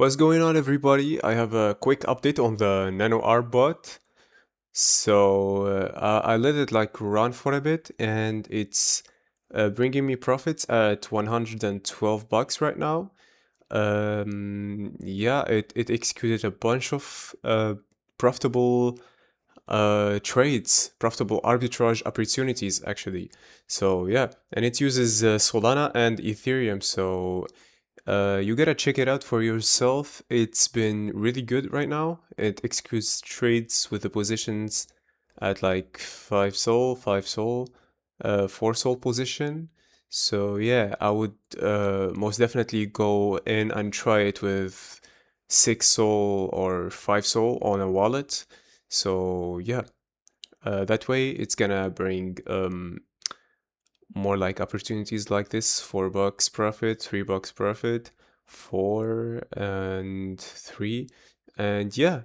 What's going on, everybody? I have a quick update on the Nano ArbBot. I let it like run for a bit, and it's bringing me profits at 112 bucks right now. Yeah, it executed a bunch of profitable trades, profitable arbitrage opportunities actually. So yeah, and it uses Solana and Ethereum. You gotta check it out for yourself. It's been really good right now. It executes trades with the positions at like 5 sol, 5 sol, 4 sol position. So yeah, I would most definitely go in and try it with 6 sol or 5 sol on a wallet. So yeah, that way it's gonna bring more like opportunities like this: $4 profit, $3 profit, 4 and 3, and yeah,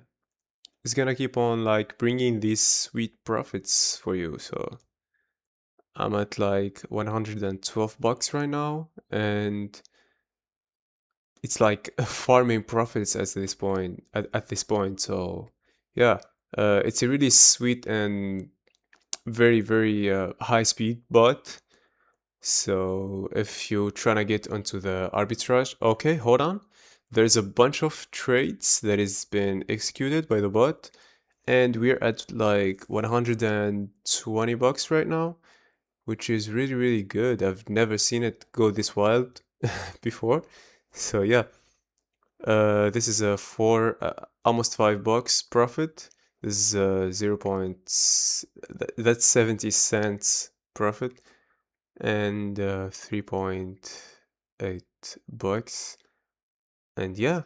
it's gonna keep on like bringing these sweet profits for you. So I'm at like 112 bucks right now, and it's like farming profits at this point. At this point, so yeah, it's a really sweet and very high speed bot. So if you're trying to get onto the arbitrage, okay, hold on. There's a bunch of trades that has been executed by the bot, and we're at like 120 bucks right now, which is really good. I've never seen it go this wild before. So yeah, this is a almost $5 profit. This is 0. That's 70 cents profit, and 3.8 bucks. And yeah,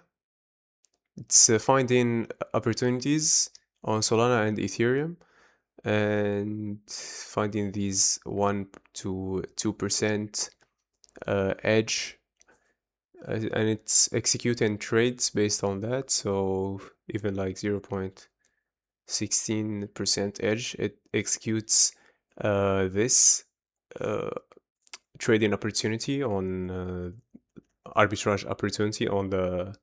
it's finding opportunities on Solana and Ethereum, and finding these 1 to 2% edge, and it's executing trades based on that. So even like 0.16% edge, it executes this trading opportunity on arbitrage opportunity on the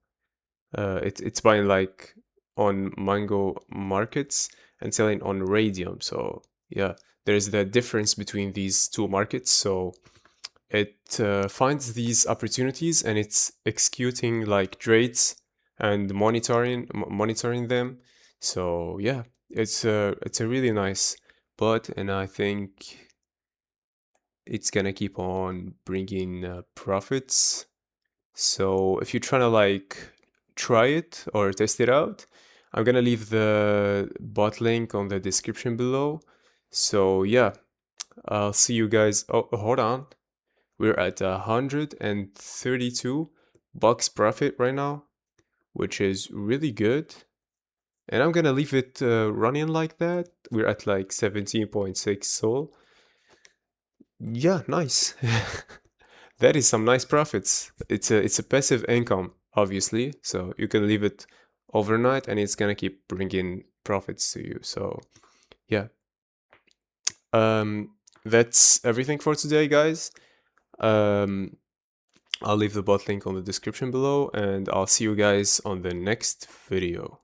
it's buying like on Mango markets and selling on Radium. So yeah, there's the difference between these two markets. So it finds these opportunities, and it's executing like trades and monitoring them. So yeah, it's a really nice bot, and I think it's gonna keep on bringing profits. So if you're trying to like try it or test it out, I'm gonna leave the bot link on the description below. So yeah, I'll see you guys. Oh, hold on. We're at 132 bucks profit right now, which is really good. And I'm gonna leave it running like that. We're at like 17.6 sol. Yeah, nice. That is some nice profits. It's a passive income, obviously, so you can leave it overnight and it's gonna keep bringing profits to you. So yeah, that's everything for today, guys. Um, I'll leave the bot link on the description below, and I'll see you guys on the next video.